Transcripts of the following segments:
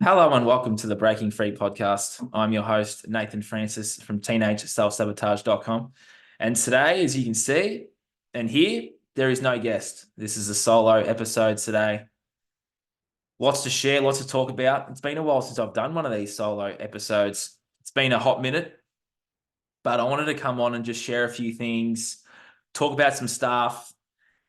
Hello and welcome to the Breaking Free podcast. I'm your host, Nathan Francis from teenageselfsabotage.com. And today, as you can see and hear, there is no guest. This is a solo episode today. Lots to share, lots to talk about. It's been a while since I've done one of these solo episodes. It's been a hot minute, but I wanted to come on and just share a few things, talk about some stuff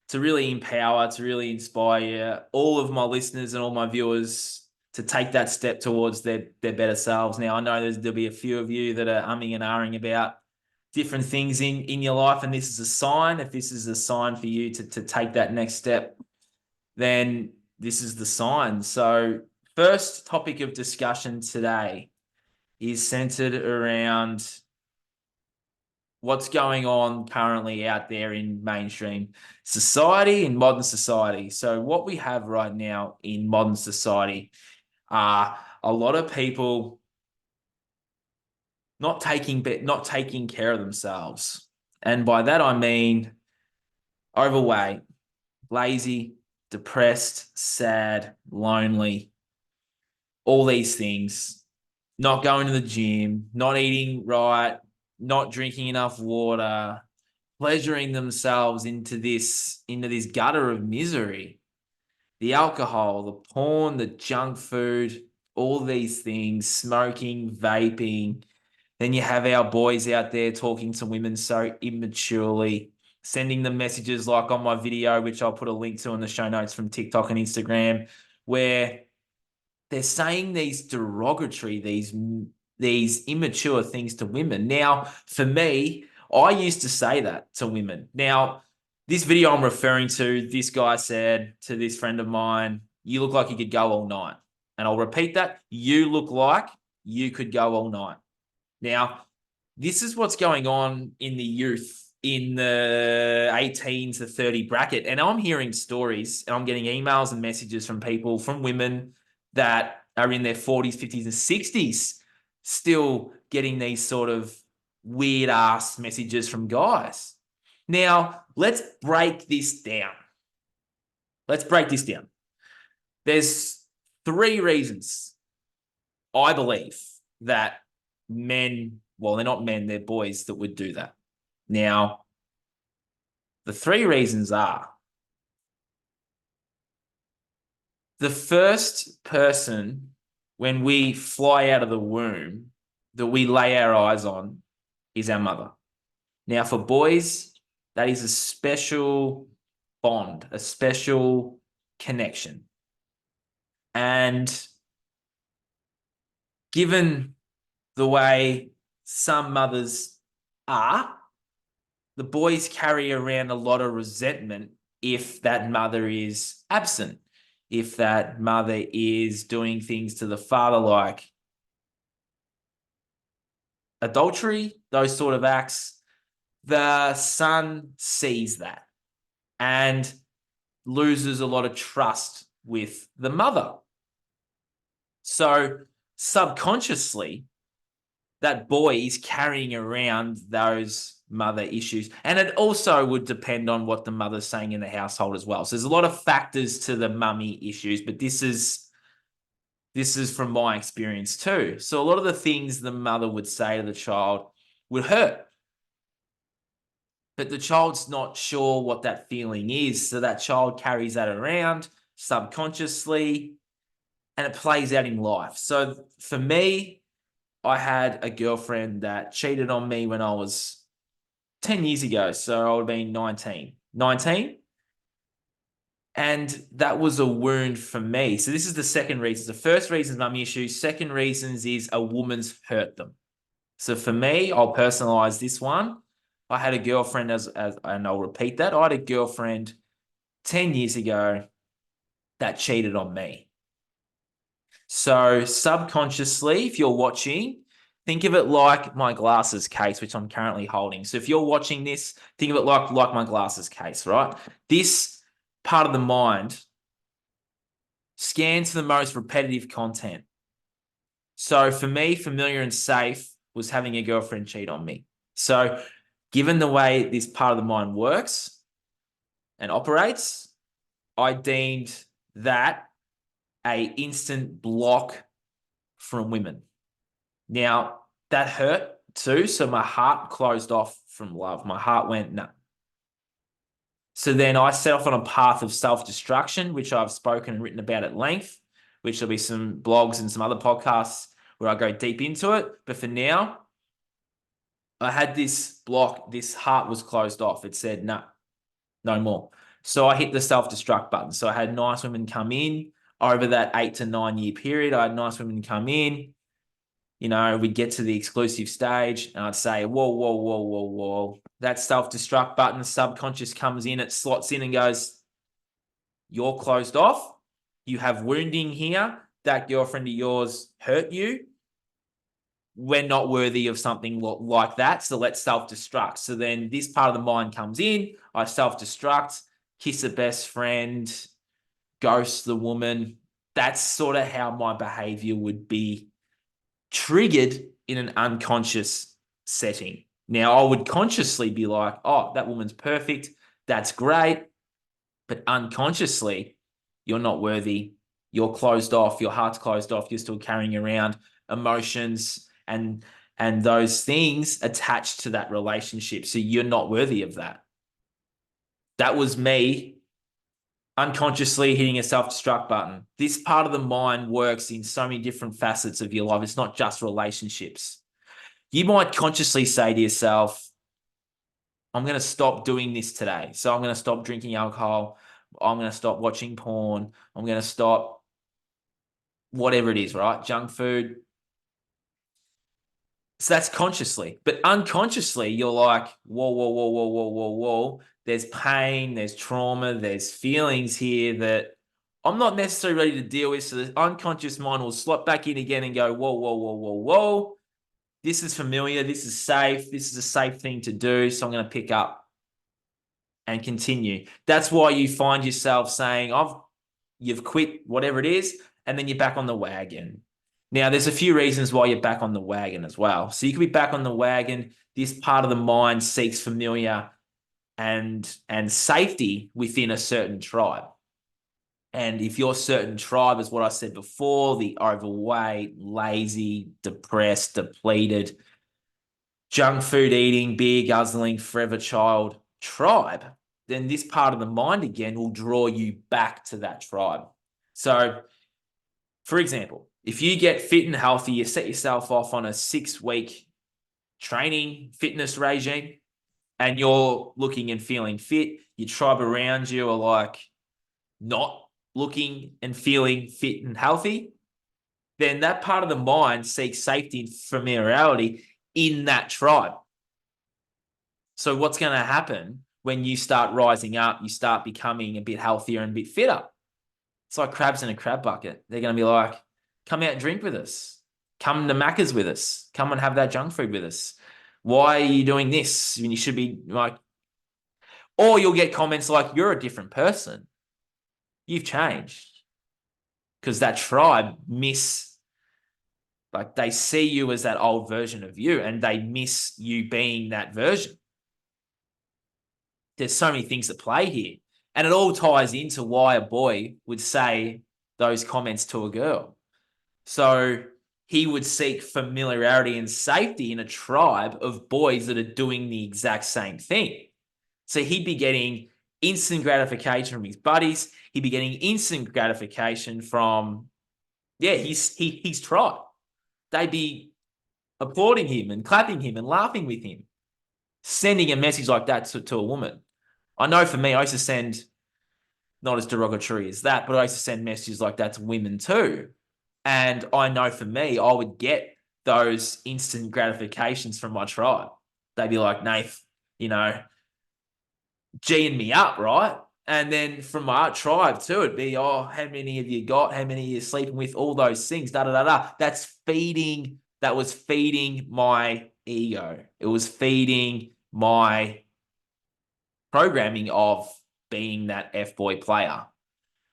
to really empower, to really inspire all of my listeners and all my viewers to take that step towards their better selves. Now, I know there'll be a few of you that are umming and ahhing about different things in your life, and this is a sign. If this is a sign for you to take that next step, then this is the sign. So first topic of discussion today is centered around what's going on currently out there in mainstream society, in modern society. So what we have right now in modern society are a lot of people not taking care of themselves. And by that, I mean overweight, lazy, depressed, sad, lonely, all these things, not going to the gym, not eating right, not drinking enough water, pleasuring themselves into this gutter of misery. The alcohol, the porn, the junk food, all these things, smoking, vaping. Then you have our boys out there talking to women so immaturely, sending them messages like on my video, which I'll put a link to in the show notes from TikTok and Instagram, where they're saying these derogatory, these immature things to women. Now, for me, I used to say that to women. Now, this video I'm referring to, this guy said to this friend of mine, "You look like you could go all night." And I'll repeat that. You look like you could go all night. Now, this is what's going on in the youth in the 18 to 30 bracket. And I'm hearing stories and I'm getting emails and messages from people, from women that are in their 40s, 50s, and 60s, still getting these sort of weird ass messages from guys. Now, let's break this down. There's three reasons I believe that men, well, they're not men, they're boys that would do that. Now, the three reasons are: the first person, when we fly out of the womb, that we lay our eyes on is our mother. Now, for boys, that is a special bond, a special connection. And given the way some mothers are, the boys carry around a lot of resentment if that mother is absent, if that mother is doing things to the father like adultery, those sort of acts. The son sees that and loses a lot of trust with the mother. So subconsciously, that boy is carrying around those mother issues. And it also would depend on what the mother's saying in the household as well. So there's a lot of factors to the mummy issues, but this is from my experience too. So a lot of the things the mother would say to the child would hurt, but the child's not sure what that feeling is. So that child carries that around subconsciously and it plays out in life. So for me, I had a girlfriend that cheated on me when I was 10 years ago. So I would have been 19. And that was a wound for me. So this is the second reason. The first reason is mummy issues. Second reasons is a woman's hurt them. So for me, I'll personalize this one. I had a girlfriend, and I'll repeat that. I had a girlfriend 10 years ago that cheated on me. So subconsciously, if you're watching, think of it like my glasses case, which I'm currently holding. So if you're watching this, think of it like my glasses case, right? This part of the mind scans for the most repetitive content. So for me, familiar and safe was having a girlfriend cheat on me. So given the way this part of the mind works and operates, I deemed that a instant block from women. Now, that hurt too. So my heart closed off from love. My heart went, no. So then I set off on a path of self-destruction, which I've spoken and written about at length, which there'll be some blogs and some other podcasts where I go deep into it. But for now, I had this block. This heart was closed off. It said, no, no more. So I hit the self-destruct button. So I had nice women come in over that 8 to 9 year period. I had nice women come in. You know, we'd get to the exclusive stage and I'd say, whoa, whoa, whoa, whoa, whoa. That self-destruct button, the subconscious comes in, it slots in and goes, you're closed off. You have wounding here. That girlfriend of yours hurt you. We're not worthy of something like that. So let's self-destruct. So then this part of the mind comes in. I self-destruct, kiss a best friend, ghost the woman. That's sort of how my behavior would be triggered in an unconscious setting. Now, I would consciously be like, oh, that woman's perfect. That's great. But unconsciously, you're not worthy. You're closed off. Your heart's closed off. You're still carrying around emotions and those things attached to that relationship. So you're not worthy of that. That was me unconsciously hitting a self-destruct button. This part of the mind works in so many different facets of your life. It's not just relationships. You might consciously say to yourself, I'm going to stop doing this today. So I'm going to stop drinking alcohol. I'm going to stop watching porn. I'm going to stop whatever it is, right? Junk food. So that's consciously. But unconsciously, you're like, whoa, whoa, whoa, whoa, whoa, whoa, whoa. There's pain, there's trauma, there's feelings here that I'm not necessarily ready to deal with. So the unconscious mind will slot back in again and go, whoa, whoa, whoa, whoa, whoa. This is familiar. This is safe. This is a safe thing to do. So I'm going to pick up and continue. That's why you find yourself saying, you've quit whatever it is, and then you're back on the wagon. Now, there's a few reasons why you're back on the wagon as well. So you could be back on the wagon. This part of the mind seeks familiar and safety within a certain tribe. And if your certain tribe is what I said before, the overweight, lazy, depressed, depleted, junk food eating, beer guzzling, forever child tribe, then this part of the mind again will draw you back to that tribe. So, for example, if you get fit and healthy, you set yourself off on a 6-week training fitness regime and you're looking and feeling fit, your tribe around you are like not looking and feeling fit and healthy, then that part of the mind seeks safety and familiarity in that tribe. So what's going to happen when you start rising up, you start becoming a bit healthier and a bit fitter? It's like crabs in a crab bucket. They're going to be like, come out and drink with us. Come to Macca's with us. Come and have that junk food with us. Why are you doing this when you should be like, or you'll get comments like, you're a different person. You've changed. Because that tribe like they see you as that old version of you and they miss you being that version. There's so many things at play here. And it all ties into why a boy would say those comments to a girl. So he would seek familiarity and safety in a tribe of boys that are doing the exact same thing. So he'd be getting instant gratification from his buddies. He'd be getting instant gratification from, his tribe. They'd be applauding him and clapping him and laughing with him, sending a message like that to a woman. I know for me, I used to send, not as derogatory as that, but I used to send messages like that to women too. And I know for me, I would get those instant gratifications from my tribe. They'd be like, Nath, G'ing me up, right? And then from my tribe too, it'd be, how many have you got? How many are you sleeping with? All those things, da da da da. That was feeding my ego. It was feeding my programming of being that F-boy player.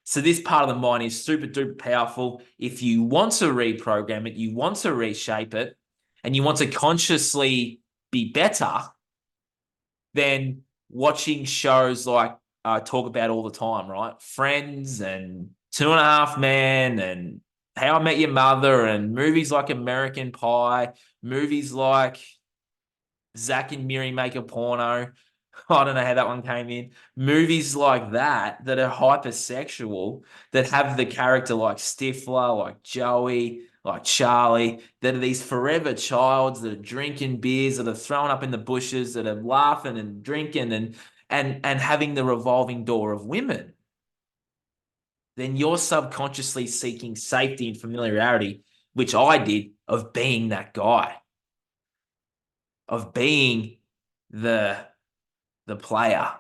So this part of the mind is super duper powerful. If you want to reprogram it, you want to reshape it, and you want to consciously be better, then watching shows like I talk about all the time, right? Friends and 2.5 Men and How I Met Your Mother and movies like American Pie, movies like Zack and Miri Make a Porno. I don't know how that one came in. Movies like that are hypersexual, that have the character like Stifler, like Joey, like Charlie, that are these forever childs that are drinking beers, that are thrown up in the bushes, that are laughing and drinking and having the revolving door of women. Then you're subconsciously seeking safety and familiarity, which I did, of being that guy, of being the player.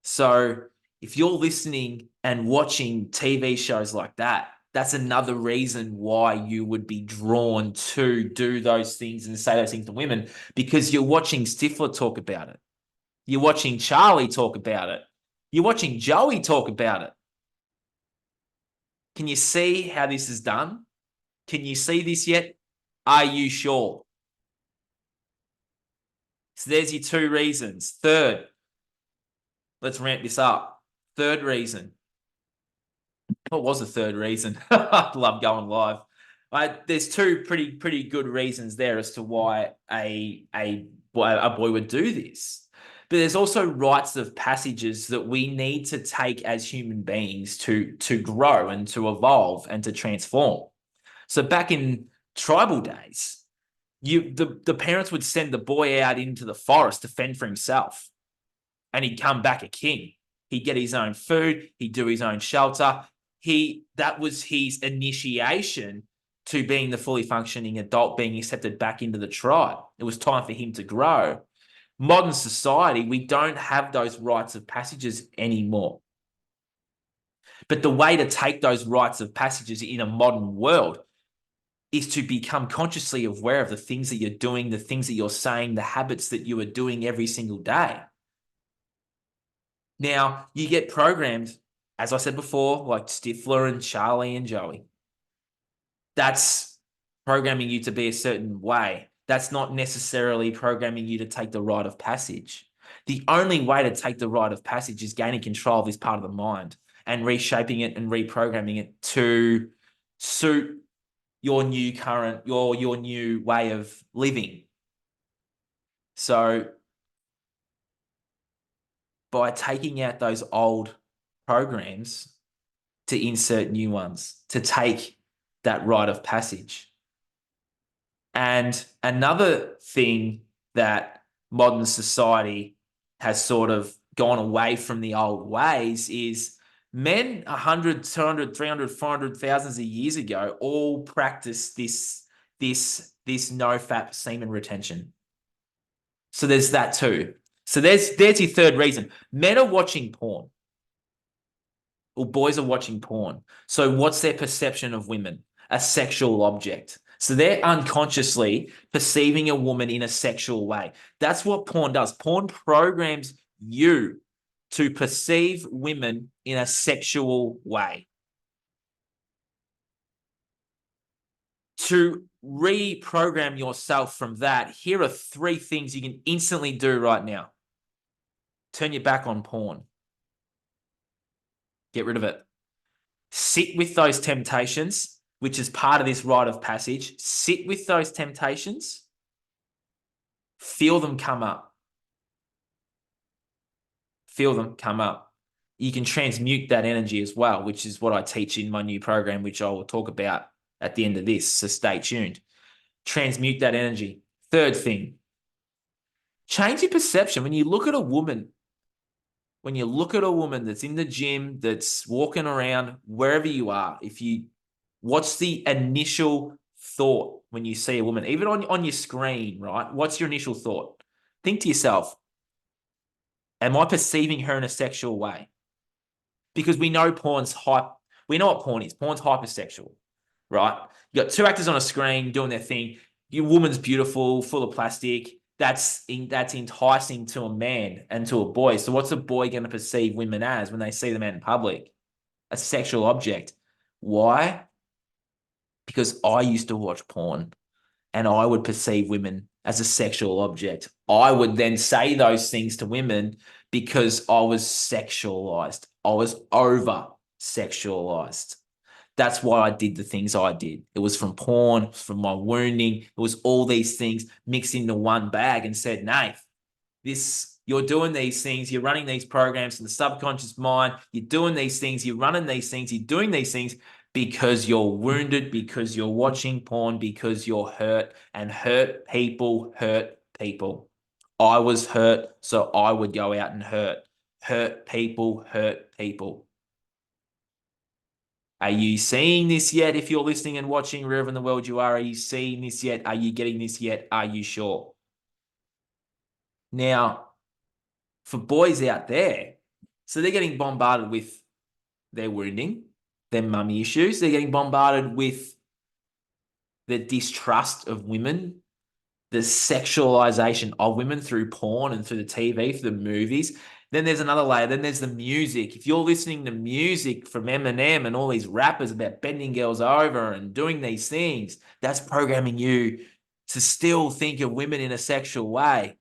So if you're listening and watching TV shows like that, that's another reason why you would be drawn to do those things and say those things to women, because you're watching Stifler talk about it. You're watching Charlie talk about it. You're watching Joey talk about it. Can you see how this is done? Can you see this yet? Are you sure? So there's your two reasons. Third, let's ramp this up. Third reason. What was the third reason? I love going live. There's two pretty good reasons there as to why a boy would do this. But there's also rites of passages that we need to take as human beings to grow and to evolve and to transform. So back in tribal days, the parents would send the boy out into the forest to fend for himself, and he'd come back a king. He'd get his own food, he'd do his own shelter. That was his initiation to being the fully functioning adult, being accepted back into the tribe. It was time for him to grow. Modern society, we don't have those rites of passages anymore. But the way to take those rites of passages in a modern world is to become consciously aware of the things that you're doing, the things that you're saying, the habits that you are doing every single day. Now, you get programmed, as I said before, like Stifler and Charlie and Joey. That's programming you to be a certain way. That's not necessarily programming you to take the rite of passage. The only way to take the rite of passage is gaining control of this part of the mind and reshaping it and reprogramming it to suit your new your new way of living. So by taking out those old programs to insert new ones, to take that rite of passage. And another thing that modern society has sort of gone away from the old ways is men 100, 200, 300, 400 thousands of years ago all practiced this no fap semen retention. So there's that too. So there's your third reason. Men are watching porn. Or boys are watching porn. So what's their perception of women? A sexual object. So they're unconsciously perceiving a woman in a sexual way. That's what porn does. Porn programs you to perceive women in a sexual way. To reprogram yourself from that, here are 3 things you can instantly do right now. Turn your back on porn. Get rid of it. Sit with those temptations, which is part of this rite of passage. Sit with those temptations. Feel them come up. Feel them come up. You can transmute that energy as well, which is what I teach in my new program, which I will talk about at the end of this. So stay tuned. Transmute that energy. Third thing, change your perception. When you look at a woman that's in the gym, that's walking around, wherever you are, what's the initial thought when you see a woman, even on your screen, right? What's your initial thought? Think to yourself, am I perceiving her in a sexual way? Because we know we know what porn is. Porn's hypersexual, right? You got 2 actors on a screen doing their thing. Your woman's beautiful, full of plastic. That's enticing to a man and to a boy. So what's a boy going to perceive women as when they see them out in public? A sexual object. Why? Because I used to watch porn and I would perceive women as a sexual object. I would then say those things to women because I was sexualized. I was over sexualized. That's why I did the things I did. It was from porn, from my wounding. It was all these things mixed into one bag and said, Nath, you're doing these things, you're running these programs in the subconscious mind, you're doing these things, you're running these things, you're doing these things because you're wounded, because you're watching porn, because you're hurt, and hurt people hurt people. I was hurt, so I would go out and hurt. Hurt people hurt people. Are you seeing this yet? If you're listening and watching wherever in the world you are you seeing this yet? Are you getting this yet? Are you sure? Now, for boys out there, so they're getting bombarded with their wounding, their mummy issues. They're getting bombarded with the distrust of women, the sexualization of women through porn and through the TV, through the movies. Then there's another layer. Then there's the music. If you're listening to music from Eminem and all these rappers about bending girls over and doing these things, that's programming you to still think of women in a sexual way.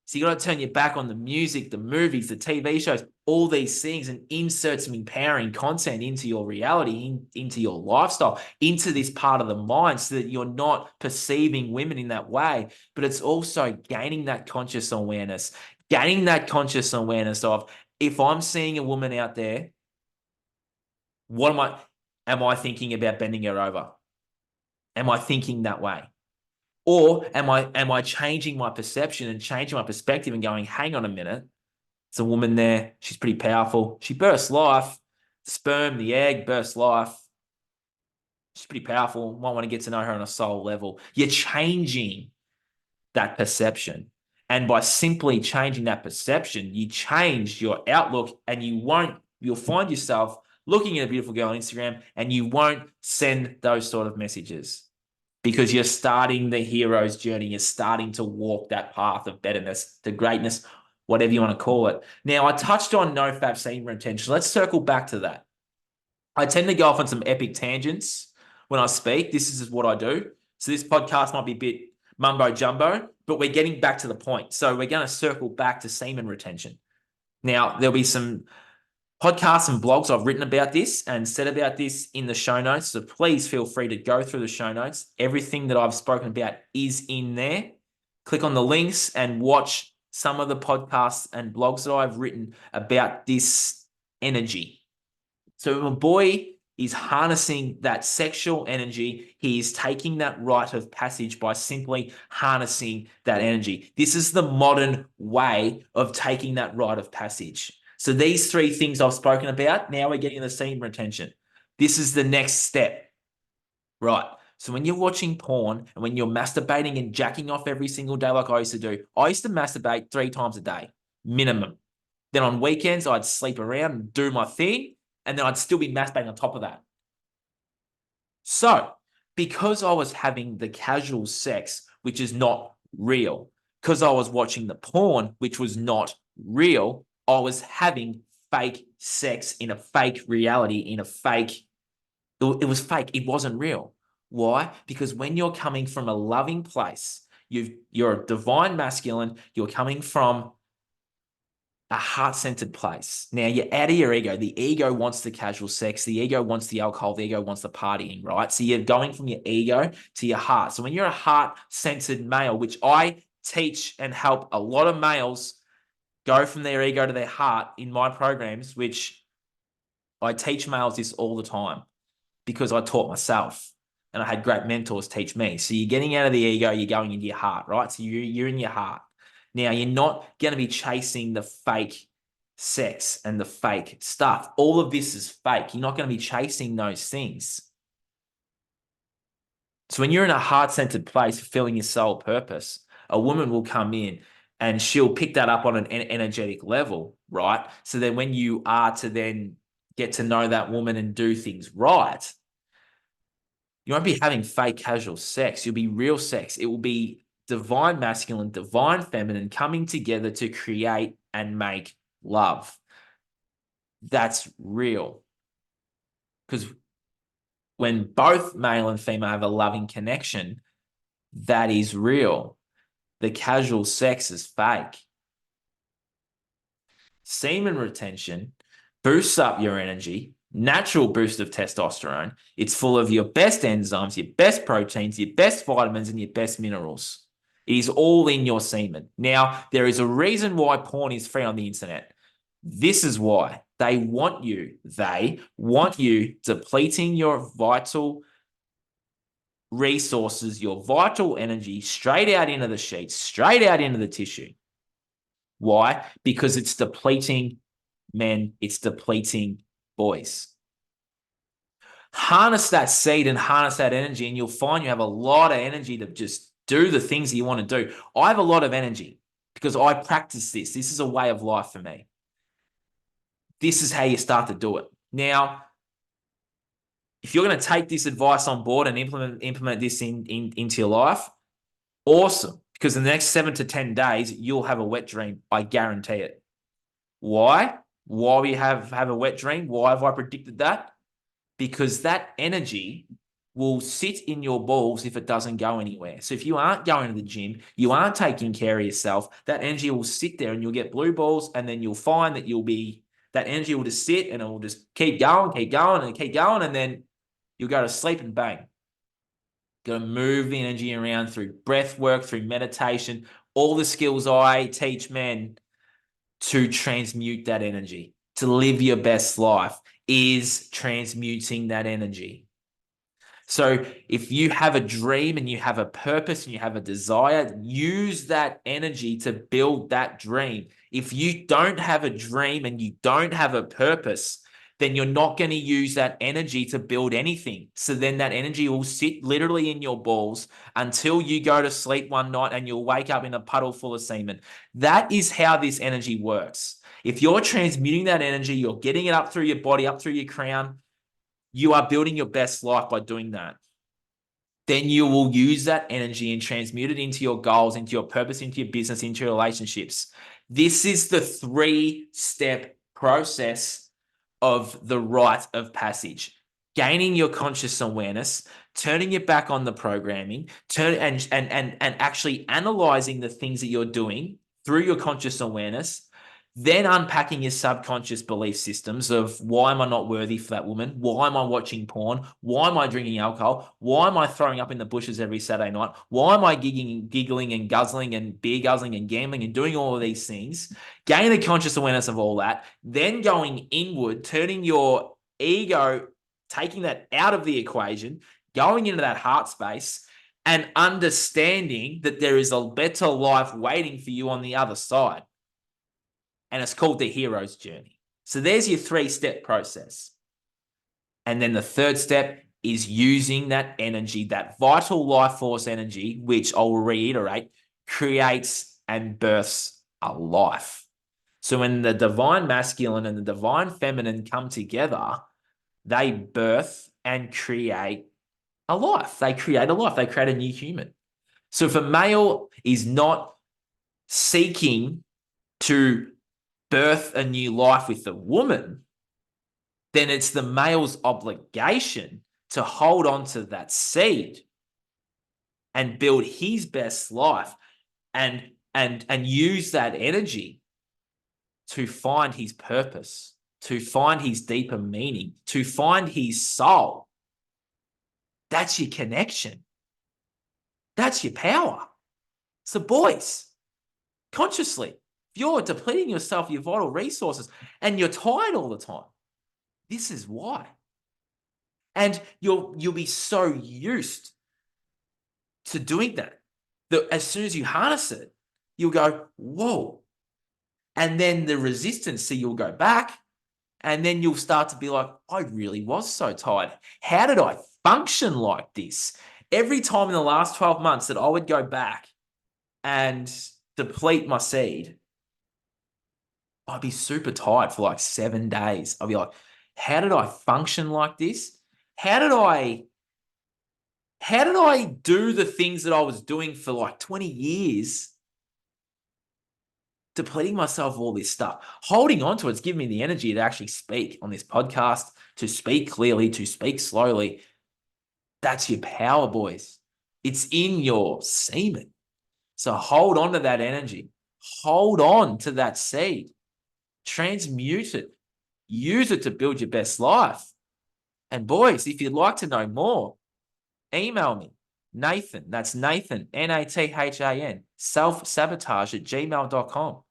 So you got to turn your back on the music, the movies, the TV shows, all these things, and insert some empowering content into your reality, into your lifestyle, into this part of the mind, so that you're not perceiving women in that way. But it's also gaining that conscious awareness, of, if I'm seeing a woman out there, am I thinking about bending her over? Am I thinking that way? Or am I changing my perception and changing my perspective and going, hang on a minute, there's a woman there, she's pretty powerful. She bursts life, sperm, the egg bursts life. She's pretty powerful. Might want to get to know her on a soul level. You're changing that perception. And by simply changing that perception, you change your outlook, and you'll find yourself looking at a beautiful girl on Instagram and you won't send those sort of messages, because you're starting the hero's journey. You're starting to walk that path of betterness, to greatness, whatever you want to call it. Now, I touched on no fab semen retention. Let's circle back to that. I tend to go off on some epic tangents when I speak. This is what I do. So this podcast might be a bit mumbo jumbo, but we're getting back to the point. So we're going to circle back to semen retention. Now, there'll be some podcasts and blogs I've written about this and said about this in the show notes. So please feel free to go through the show notes. Everything that I've spoken about is in there. Click on the links and watch some of the podcasts and blogs that I've written about this energy. So a boy is harnessing that sexual energy. He is taking that rite of passage by simply harnessing that energy. This is the modern way of taking that rite of passage. So these three things I've spoken about, now we're getting the semen retention. This is the next step, right? So when you're watching porn and when you're masturbating and jacking off every single day like I used to do, I used to masturbate 3 times a day, minimum. Then on weekends, I'd sleep around and do my thing, and then I'd still be masturbating on top of that. So because I was having the casual sex, which is not real, because I was watching the porn, which was not real, I was having fake sex in a fake reality, it was fake. It wasn't real. Why? Because when you're coming from a loving place, you're a divine masculine, you're coming from a heart-centered place. Now, you're out of your ego. The ego wants the casual sex. The ego wants the alcohol. The ego wants the partying, right? So you're going from your ego to your heart. So when you're a heart-centered male, which I teach and help a lot of males go from their ego to their heart in my programs, which I teach males this all the time because I taught myself and I had great mentors teach me. So you're getting out of the ego, you're going into your heart, right? So you're in your heart. Now, you're not going to be chasing the fake sex and the fake stuff. All of this is fake. You're not going to be chasing those things. So when you're in a heart-centered place, fulfilling your soul purpose, a woman will come in and she'll pick that up on an energetic level, right? So then when you are to then get to know that woman and do things right, you won't be having fake casual sex. You'll be real sex. It will be divine masculine, divine feminine coming together to create and make love. That's real. Because when both male and female have a loving connection, that is real. The casual sex is fake. Semen retention boosts up your energy, natural boost of testosterone. It's full of your best enzymes, your best proteins, your best vitamins, and your best minerals. It is all in your semen. Now, there is a reason why porn is free on the internet. This is why. They want you depleting your vital resources, your vital energy straight out into the sheets, straight out into the tissue. Why? Because it's depleting men, it's depleting boys. Harness that seed and harness that energy, and you'll find you have a lot of energy to just do the things that you want to do. I have a lot of energy because I practice this. This is a way of life for me. This is how you start to do it. Now, if you're going to take this advice on board and implement this into your life, awesome. Because in the next 7 to 10 days, you'll have a wet dream. I guarantee it. Why? Why we have a wet dream? Why have I predicted that? Because that energy will sit in your balls if it doesn't go anywhere. So if you aren't going to the gym, you aren't taking care of yourself, that energy will sit there and you'll get blue balls, and then you'll find that that energy will just sit and it will just keep going, and then you'll go to sleep and bang. Got to move the energy around through breath work, through meditation, all the skills I teach men to transmute that energy, to live your best life is transmuting that energy. So if you have a dream and you have a purpose and you have a desire, use that energy to build that dream. If you don't have a dream and you don't have a purpose, then you're not going to use that energy to build anything. So then that energy will sit literally in your balls until you go to sleep one night and you'll wake up in a puddle full of semen. That is how this energy works. If you're transmuting that energy, you're getting it up through your body, up through your crown, you are building your best life by doing that. Then you will use that energy and transmute it into your goals, into your purpose, into your business, into your relationships. This is the 3-step process of the rite of passage. Gaining your conscious awareness, turning your back on the programming, and actually analyzing the things that you're doing through your conscious awareness, then unpacking your subconscious belief systems of why am I not worthy for that woman? Why am I watching porn? Why am I drinking alcohol? Why am I throwing up in the bushes every Saturday night? Why am I giggling and guzzling and beer guzzling and gambling and doing all of these things? Gain the conscious awareness of all that, then going inward, turning your ego, taking that out of the equation, going into that heart space, and understanding that there is a better life waiting for you on the other side. And it's called the hero's journey. So there's your 3-step process. And then the 3rd step is using that energy, that vital life force energy, which I'll reiterate, creates and births a life. So when the divine masculine and the divine feminine come together, they birth and create a life. They create a life. They create a new human. So if a male is not seeking to birth a new life with the woman, then it's the male's obligation to hold on to that seed and build his best life and use that energy to find his purpose, to find his deeper meaning, to find his soul. That's your connection. That's your power. So boys, consciously, if you're depleting yourself, your vital resources, and you're tired all the time, this is why. And you'll be so used to doing that as soon as you harness it, you'll go, whoa. And then the resistance, so you'll go back, and then you'll start to be like, I really was so tired. How did I function like this? Every time in the last 12 months that I would go back and deplete my seed, I'd be super tired for like 7 days. I'd be like, how did I function like this? How did I do the things that I was doing for like 20 years, depleting myself of all this stuff? Holding on to it's given me the energy to actually speak on this podcast, to speak clearly, to speak slowly. That's your power, boys. It's in your semen. So hold on to that energy. Hold on to that seed. Transmute it. Use it to build your best life. And boys, if you'd like to know more, email me, Nathan. That's Nathan, Nathan, self-sabotage@gmail.com.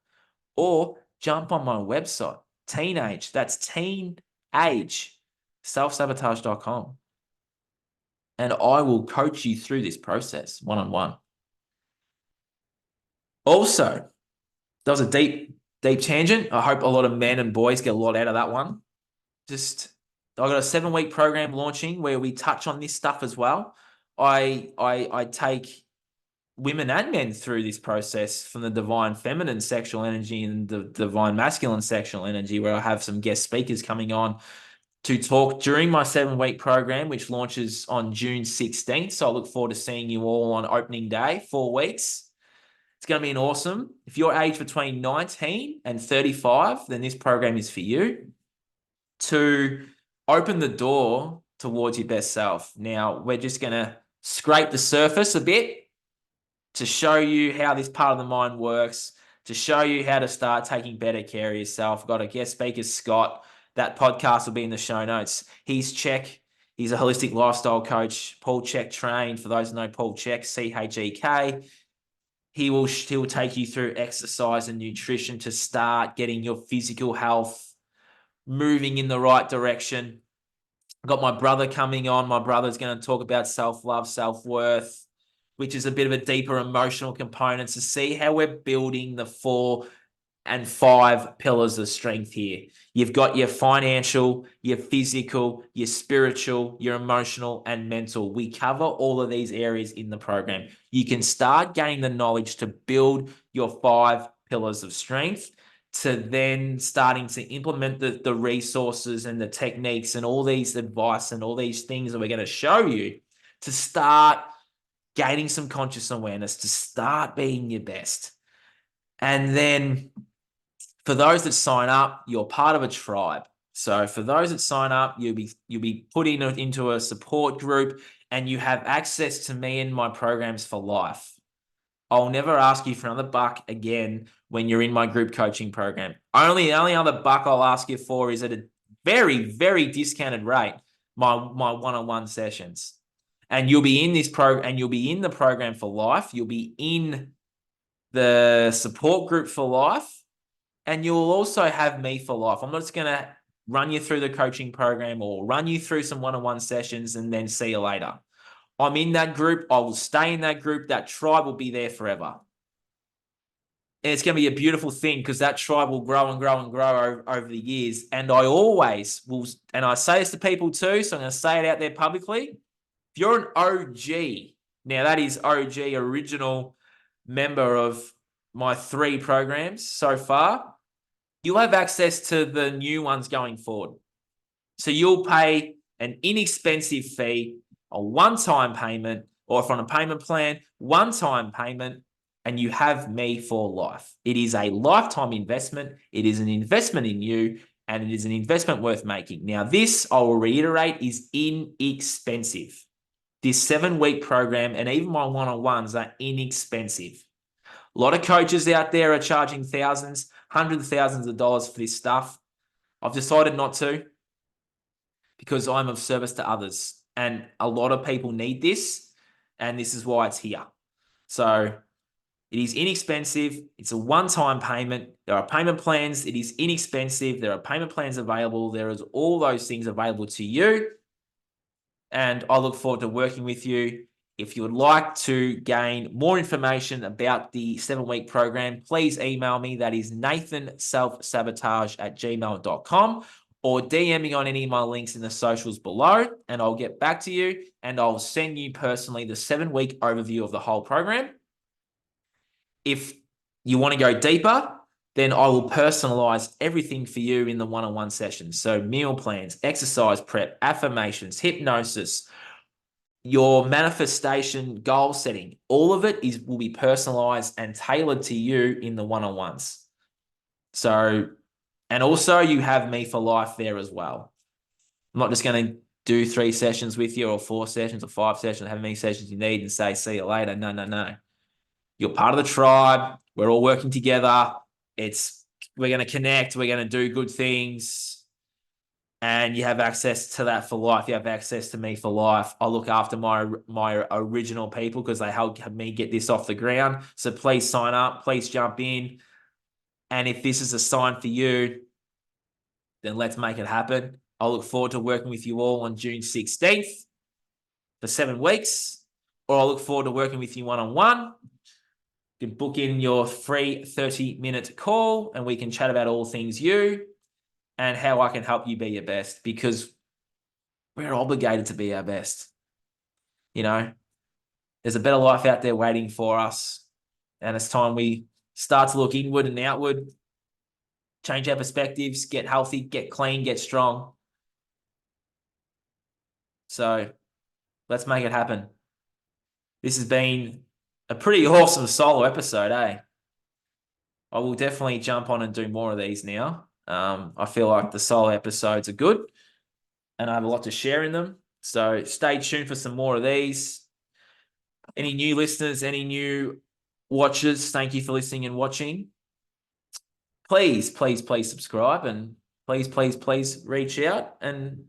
Or jump on my website, teenage, that's teenage, self-sabotage.com. And I will coach you through this process one-on-one. Also, that was a deep tangent. I hope a lot of men and boys get a lot out of that one. I got a 7-week program launching where we touch on this stuff as well. I take women and men through this process from the divine feminine sexual energy and the divine masculine sexual energy, where I have some guest speakers coming on to talk during my 7-week program, which launches on June 16th. So I look forward to seeing you all on opening day, 4 weeks. It's going to be an awesome. If you're aged between 19 and 35, then this program is for you to open the door towards your best self. Now, we're just going to scrape the surface a bit to show you how this part of the mind works, to show you how to start taking better care of yourself. I've got a guest speaker, Scott. That podcast will be in the show notes. He's Czech. He's a holistic lifestyle coach. Paul Chek trained. For those who know Paul Chek, CHEK. He will take you through exercise and nutrition to start getting your physical health moving in the right direction. I've got my brother coming on. My brother's going to talk about self-love, self-worth, which is a bit of a deeper emotional component, to see how we're building the 4 and 5 pillars of strength here. You've got your financial, your physical, your spiritual, your emotional, and mental. We cover all of these areas in the program. You can start gaining the knowledge to build your 5 pillars of strength, to then starting to implement the resources and the techniques and all these advice and all these things that we're going to show you to start gaining some conscious awareness, to start being your best. And then for those that sign up, you're part of a tribe. So for those that sign up, you'll be put into a support group, and you have access to me and my programs for life. I'll never ask you for another buck again when you're in my group coaching program. The only other buck I'll ask you for is at a very, very discounted rate, my one-on-one sessions. And you'll be in this program, and you'll be in the program for life. You'll be in the support group for life, and you'll also have me for life. I'm not just going to run you through the coaching program or run you through some one-on-one sessions and then see you later. I'm in that group. I will stay in that group. That tribe will be there forever. And it's going to be a beautiful thing, because that tribe will grow and grow and grow over the years. And I always will, and I say this to people too, so I'm going to say it out there publicly. If you're an OG, now that is OG, original member of my 3 programs so far, you'll have access to the new ones going forward. So you'll pay an inexpensive fee, a one-time payment, or if on a payment plan, one-time payment, and you have me for life. It is a lifetime investment. It is an investment in you, and it is an investment worth making. Now, this, I will reiterate, is inexpensive. This 7-week program and even my one-on-ones are inexpensive. A lot of coaches out there are charging thousands, hundreds of thousands of dollars for this stuff. I've decided not to, because I'm of service to others. And a lot of people need this, and this is why it's here. So it is inexpensive. It's a one-time payment. There are payment plans. It is inexpensive. There are payment plans available. There is all those things available to you. And I look forward to working with you. If you would like to gain more information about the 7-week program, please email me. That is nathanselfsabotage@gmail.com, or DM me on any of my links in the socials below, and I'll get back to you, and I'll send you personally the 7-week overview of the whole program. If you want to go deeper, then I will personalize everything for you in the one-on-one sessions. So meal plans, exercise prep, affirmations, hypnosis, your manifestation, goal setting, all of it will be personalized and tailored to you in the one-on-ones. So, and also you have me for life there as well. I'm not just going to do 3 sessions with you, or 4 sessions, or 5 sessions, how many sessions you need, and say, see you later. No. You're part of the tribe. We're all working together. We're going to connect. We're going to do good things. and you have access to that for life. You have access to me for life. I look after my original people because they helped me get this off the ground. So please sign up. Please jump in. And if this is a sign for you, then let's make it happen. I look forward to working with you all on June 16th for 7 weeks, or I look forward to working with you one-on-one. You can book in your free 30-minute call and we can chat about all things you and how I can help you be your best, because we're obligated to be our best. You know, there's a better life out there waiting for us. And it's time we start to look inward and outward, change our perspectives, get healthy, get clean, get strong. So let's make it happen. This has been a pretty awesome solo episode, eh? I will definitely jump on and do more of these now. I feel like the solo episodes are good and I have a lot to share in them. So stay tuned for some more of these. Any new listeners, any new watchers, thank you for listening and watching. Please, please, please subscribe, and please, please, please reach out and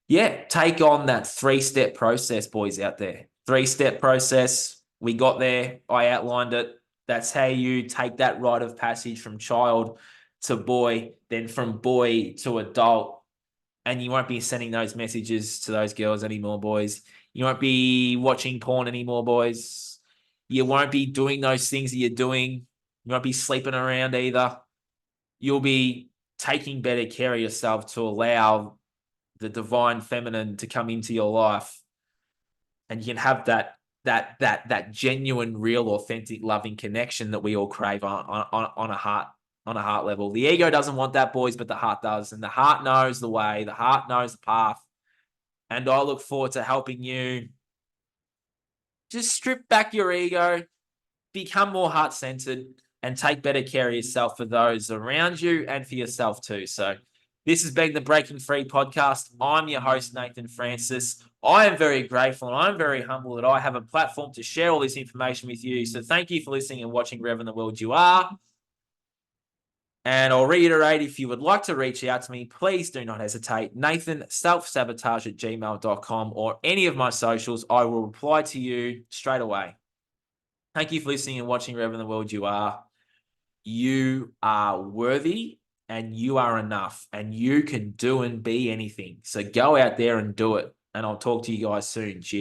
take on that 3-step process, boys out there. 3-step process. We got there. I outlined it. That's how you take that rite of passage from child to boy, then from boy to adult. And you won't be sending those messages to those girls anymore, boys. You won't be watching porn anymore, boys. You won't be doing those things that you're doing. You won't be sleeping around either. You'll be taking better care of yourself to allow the divine feminine to come into your life, and you can have that genuine, real, authentic, loving connection that we all crave on a heart level. The ego doesn't want that, boys, but the heart does, and the heart knows the way. The heart knows the path, and I look forward to helping you just strip back your ego, become more heart-centered, and take better care of yourself for those around you and for yourself too. So this has been the Breaking Free podcast. I'm your host, Nathan Francis. I am very grateful and I'm very humble that I have a platform to share all this information with you. So thank you for listening and watching wherever in the world you are. And I'll reiterate, if you would like to reach out to me, please do not hesitate. Nathan, selfsabotage@gmail.com, or any of my socials. I will reply to you straight away. Thank you for listening and watching wherever in the world you are. You are worthy and you are enough and you can do and be anything. So go out there and do it. And I'll talk to you guys soon. Cheers.